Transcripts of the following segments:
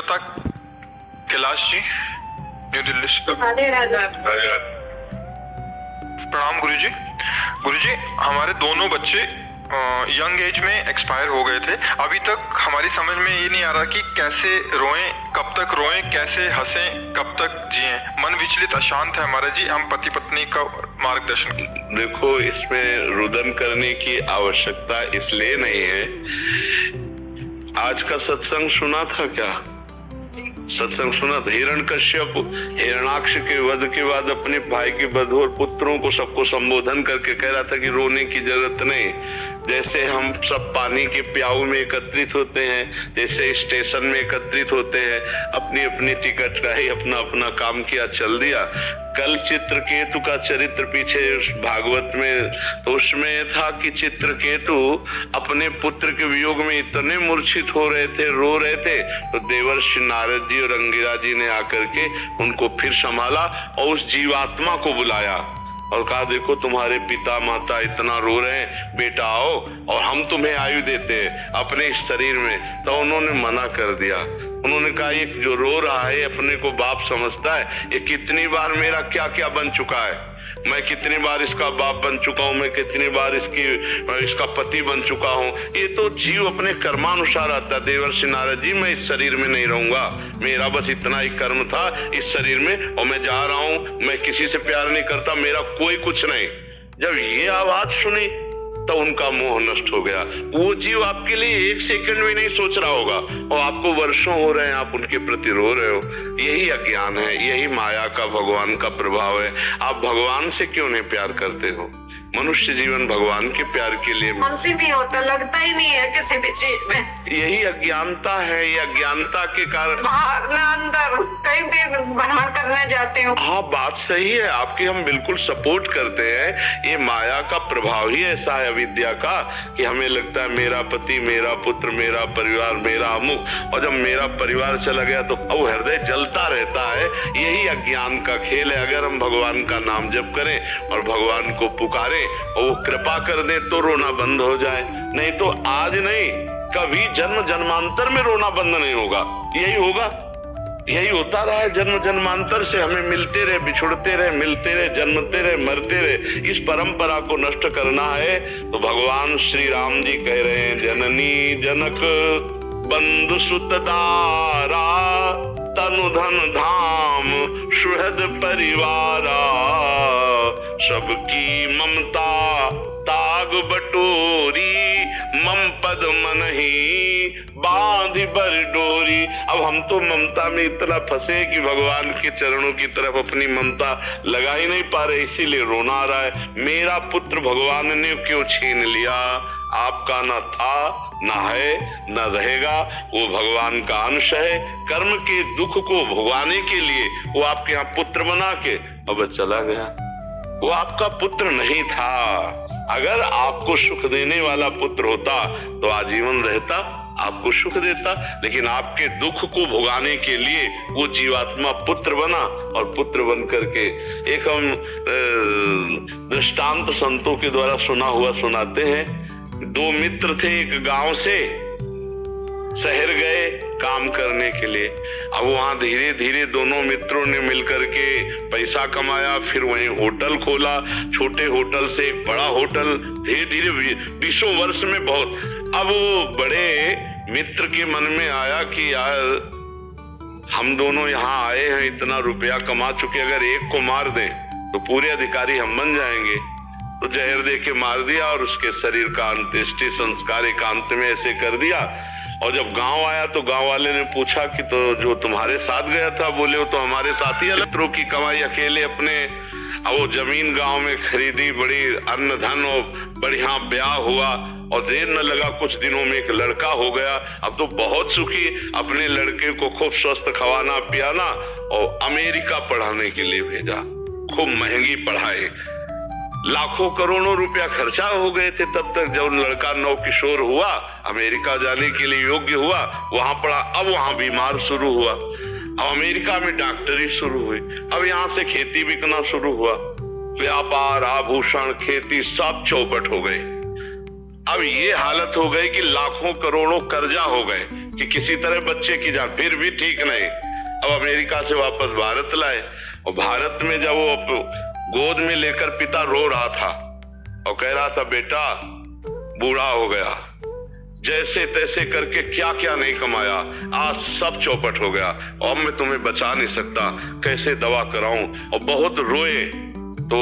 Subrata Kailash ji, new Delhi से। प्रणाम गुरुजी। गुरुजी, हमारे दोनों बच्चे यंग एज में एक्सपायर हो गए थे। अभी तक हमारी समझ में ये नहीं आ रहा कि कैसे रोएं, कब तक रोएं, कैसे हंसें, कब तक जिएं। मन विचलित अशांत है हमारा जी। हम पति पत्नी का मार्गदर्शन। देखो, इसमें रुदन करने की आवश्यकता इसलिए नहीं है। आज का सत्संग सुना था क्या? सत्संग सुना था। हिरण्यकश्यप हिरणाक्ष के वध के बाद अपने भाई के बधू और पुत्रों को सबको संबोधन करके कह रहा था कि रोने की जरूरत नहीं। जैसे हम सब पानी के प्याऊ में एकत्रित होते हैं, जैसे स्टेशन में एकत्रित होते हैं, अपनी अपनी टिकट का ही अपना अपना काम किया, चल दिया। कल चित्रकेतु का चरित्र पीछे भागवत में, तो उसमें था कि चित्रकेतु अपने पुत्र के वियोग में इतने मूर्छित हो रहे थे, रो रहे थे, तो देवर्षि नारद जी और अंगिरा जी ने आकर के उनको फिर संभाला और उस जीवात्मा को बुलाया और कहा, देखो तुम्हारे पिता माता इतना रो रहे हैं, बेटा आओ और हम तुम्हें आयु देते हैं अपने इस शरीर में। तो उन्होंने मना कर दिया। उन्होंने कहा, ये जो रो रहा है अपने को बाप समझता है, ये कितनी बार मेरा क्या क्या बन चुका है, मैं कितनी बार इसका बाप बन चुका हूं, मैं कितनी बार इसका पति बन चुका हूं। ये तो जीव अपने कर्मानुसार आता। देवर्षि नारद जी, मैं इस शरीर में नहीं रहूंगा, मेरा बस इतना ही कर्म था इस शरीर में और मैं जा रहा हूं, मैं किसी से प्यार नहीं करता, मेरा कोई कुछ नहीं। जब ये आवाज सुनी तो उनका मोह नष्ट हो गया। वो जीव आपके लिए एक सेकंड भी नहीं सोच रहा होगा और आपको वर्षों हो रहे हैं आप उनके प्रति रो रहे हो। यही अज्ञान है, यही माया का भगवान का प्रभाव है। आप भगवान से क्यों नहीं प्यार करते हो? मनुष्य जीवन भगवान के प्यार के लिए नहीं होता, लगता ही नहीं है किसी भी चीज में। यही अज्ञानता है। ये अज्ञानता के कारण बाहर ना अंदर कहीं भी भ्रमण करने जाते हो। हाँ, बात सही है आपकी, हम बिल्कुल सपोर्ट करते हैं। ये माया का प्रभाव ही ऐसा है, अविद्या का, कि हमें लगता है मेरा पति, मेरा पुत्र, मेरा परिवार, मेरा अमुक, और जब मेरा परिवार चला गया तो अब हृदय जलता रहता है। यही अज्ञान का खेल है। अगर हम भगवान का नाम जप करें और भगवान को पुकारें और वो कृपा कर दे तो रोना बंद हो जाए। नहीं तो आज नहीं, कभी जन्म जन्मांतर में रोना बंद नहीं होगा। यही होगा, यही होता रहा है जन्म जन्मांतर से। हमें मिलते रहे, बिछुड़ते रहे, मिलते रहे, जन्मते रहे, मरते रहे। इस परंपरा को नष्ट करना है तो भगवान श्री राम जी कह रहे हैं, जननी जनक बंधु सुतदारा, तनु धन धाम सुहृद परिवारा, सबकी ममता ताग बटोरी, मम पद मन ही बांध बर डोरी। अब हम तो ममता में इतना फंसे कि भगवान के चरणों की तरफ अपनी ममता लगा ही नहीं पा रहे, इसीलिए रोना आ रहा है। मेरा पुत्र भगवान ने क्यों छीन लिया? आपका न था, न है, न रहेगा। वो भगवान का अंश है। कर्म के दुख को भुगवाने के लिए वो आपके यहाँ पुत्र बना के अब चला गया। वो आपका पुत्र नहीं था। अगर आपको सुख देने वाला पुत्र होता तो आजीवन रहता, आपको सुख देता। लेकिन आपके दुख को भुगाने के लिए वो जीवात्मा पुत्र बना और पुत्र बन करके एक हम दृष्टांत संतों के द्वारा सुना हुआ सुनाते हैं। दो मित्र थे, एक गांव से शहर गए काम करने के लिए। अब वहां धीरे धीरे दोनों मित्रों ने मिलकर के पैसा कमाया, फिर वहीं होटल खोला। छोटे होटल से एक बड़ा होटल, धीरे धीरे 20 वर्ष में बहुत। अब वो बड़े मित्र के मन में आया कि यार हम दोनों यहाँ आए हैं, इतना रुपया कमा चुके, अगर एक को मार दें तो पूरे अधिकारी हम बन जाएंगे। तो जहर दे के मार दिया और उसके शरीर का अंत्येष्टि संस्कार एकांत में ऐसे कर दिया। और जब गांव आया तो गांव वाले ने पूछा कि तो जो तुम्हारे साथ गया था? बोले वो तो हमारे साथ ही, मित्रों की कमाई अकेले अपने। अब वो जमीन गांव में खरीदी, बड़ी अन्न धन और बढ़िया ब्याह हुआ और देर न लगा, कुछ दिनों में एक लड़का हो गया। अब तो बहुत सुखी, अपने लड़के को खूब स्वस्थ खवाना पियाना और अमेरिका पढ़ाने के लिए भेजा। खूब महंगी पढ़ाई, लाखों करोड़ों रुपया खर्चा हो गए थे तब तक। जब लड़का नव किशोर हुआ, अमेरिका जाने के लिए योग्य हुआ, वहां पढ़ा। अब वहां बीमार शुरू हुआ, अब अमेरिका में डॉक्टरी शुरू हुई, अब यहाँ से खेती बिकना शुरू हुआ। व्यापार, आभूषण, खेती सब चौपट हो गए। अब ये हालत हो गई कि लाखों करोड़ों कर्जा हो गए। कि किसी तरह बच्चे की जान, फिर भी ठीक नहीं। अब अमेरिका से वापस भारत लाए, और भारत में जब वो गोद में लेकर पिता रो रहा था और कह रहा था बेटा बूढ़ा हो गया, जैसे तैसे करके क्या क्या नहीं कमाया, आज सब चौपट हो गया और अब मैं तुम्हें बचा नहीं सकता, कैसे दवा कराऊं। और बहुत रोए तो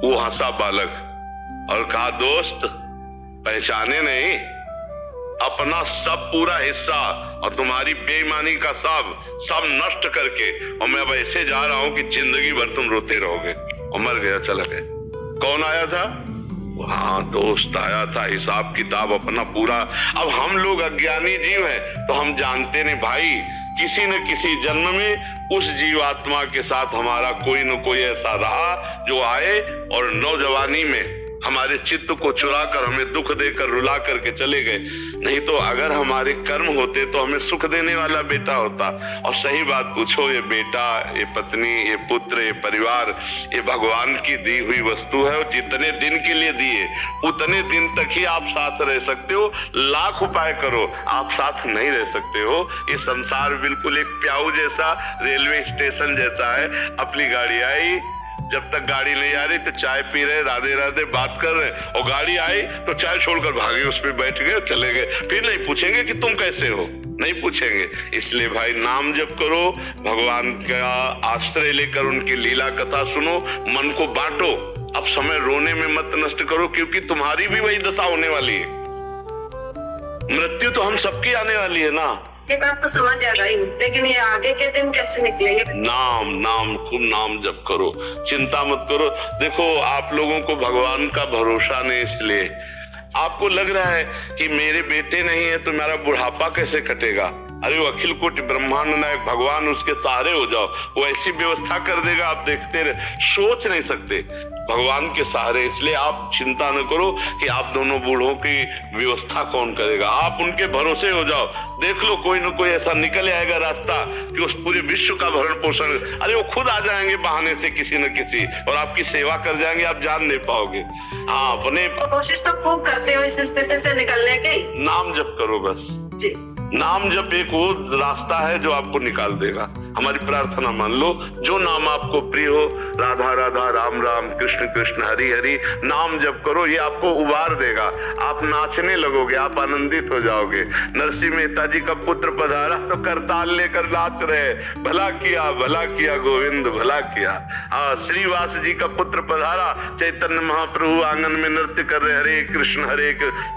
वो हंसा बालक और कहा दोस्त पहचाने नहीं, अपना सब पूरा हिस्सा और तुम्हारी बेईमानी का सब नष्ट करके और मैं अब ऐसे जा रहा हूं कि जिंदगी भर तुम रोते रहोगे। और मर गया, चला गया। कौन आया था? हाँ, दोस्त आया था, हिसाब किताब अपना पूरा। अब हम लोग अज्ञानी जीव हैं तो हम जानते नहीं भाई, किसी न किसी जन्म में उस जीवात्मा के साथ हमारा कोई न कोई ऐसा रहा जो आए और नौजवानी में हमारे चित्त को चुराकर हमें दुख देकर रुला करके चले गए। नहीं तो अगर हमारे कर्म होते तो हमें सुख देने वाला बेटा होता। और सही बात पूछो, ये बेटा, ये पत्नी, ये पुत्र, ये परिवार, ये भगवान की दी हुई वस्तु है और जितने दिन के लिए दिए उतने दिन तक ही आप साथ रह सकते हो। लाख उपाय करो, आप साथ नहीं रह सकते हो। ये संसार बिल्कुल एक प्याऊ जैसा, रेलवे स्टेशन जैसा है। अपनी गाड़ी आई, जब तक गाड़ी नहीं आ रही तो चाय पी रहे, राधे राधे बात कर रहे, और गाड़ी आई तो चाय छोड़कर भागे, उस पे बैठ गए, चले गए। फिर नहीं पूछेंगे कि तुम कैसे हो, नहीं पूछेंगे। इसलिए भाई नाम जप करो, भगवान का आश्रय लेकर उनकी लीला कथा सुनो, मन को बांटो। अब समय रोने में मत नष्ट करो, क्योंकि तुम्हारी भी वही दशा होने वाली है। मृत्यु तो हम सबकी आने वाली है ना। ये बात तो समझ आ गई, लेकिन ये आगे के दिन कैसे निकलेंगे? नाम खूब नाम जप करो, चिंता मत करो। देखो आप लोगों को भगवान का भरोसा नहीं, इसलिए आपको लग रहा है कि मेरे बेटे नहीं है तो मेरा बुढ़ापा कैसे कटेगा। अरे वो अखिल कोटि ब्रह्मांड नायक भगवान, उसके सहारे हो जाओ, वो ऐसी व्यवस्था कर देगा, आप देखते रहे, सोच नहीं सकते भगवान के सहारे। इसलिए आप चिंता न करो कि आप दोनों बूढ़ों की व्यवस्था कौन करेगा, आप उनके भरोसे हो जाओ। देख लो कोई न कोई ऐसा निकल आएगा रास्ता कि उस पूरे विश्व का भरण पोषण, अरे वो खुद आ जाएंगे बहाने से किसी न किसी, और आपकी सेवा कर जाएंगे, आप जान नहीं पाओगे। हाँ, अपने कोशिश तो खूब करते हो इस स्थिति से निकलने की। नाम जप करो बस जी। नाम जप एक वो रास्ता है जो आपको निकाल देगा। हमारी प्रार्थना मान लो, जो नाम आपको प्रिय हो, राधा राधा, राम राम, कृष्ण कृष्ण, हरि हरि, नाम जप करो, ये आपको उबार देगा। आप नाचने लगोगे, आप आनंदित हो जाओगे। नरसिंह मेहता जी का पुत्र पधारा तो करताल लेकर नाच रहे, भला किया गोविंद, भला किया। श्रीवास जी का पुत्र पधारा, चैतन्य महाप्रभु आंगन में नृत्य कर रहे, हरे कृष्ण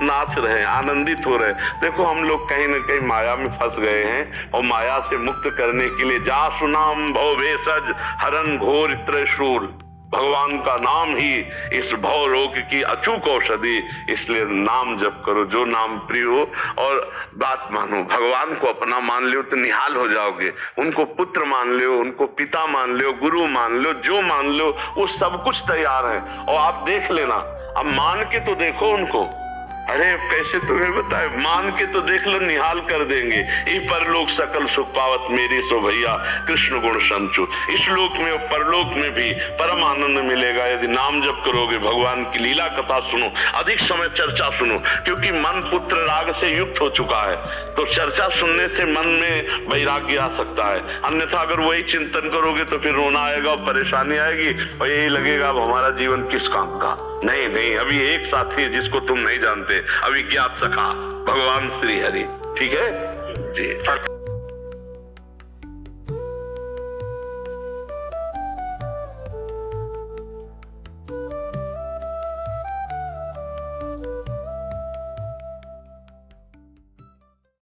नाच रहे, आनंदित हो रहे। देखो हम लोग कहीं न कहीं माया में फंस गए हैं, और माया से मुक्त करने के लिए जा सुनाम भव भेषज हरन घोर त्रिशूल, भगवान का नाम ही इस भव रोग की अचूक औषधि। इसलिए नाम जप करो, जो नाम प्रिय हो, और बात मानो, भगवान को अपना मान लो तो निहाल हो जाओगे। उनको पुत्र मान लो, उनको पिता मान लो, गुरु मान लो, जो मान लो वो सब कुछ तैयार है। और आप देख लेना, अब मान के तो देखो उनको। अरे कैसे तुम्हें बताए, मान के तो देख लो, निहाल कर देंगे। ई परलोक सकल सुख पावत मेरी सो भैया कृष्ण गुण संचु। इस लोक में और परलोक में भी परम आनंद मिलेगा यदि नाम जप करोगे, भगवान की लीला कथा सुनो, अधिक समय चर्चा सुनो, क्योंकि मन पुत्र राग से युक्त हो चुका है। तो चर्चा सुनने से मन में वैराग्य आ सकता है, अन्यथा अगर वही चिंतन करोगे तो फिर रोना आएगा और परेशानी आएगी, और यही लगेगा अब हमारा जीवन किस काम का। नहीं, अभी एक साथी है जिसको तुम नहीं जानते, अविज्ञात सखा भगवान श्री हरि। ठीक है जी।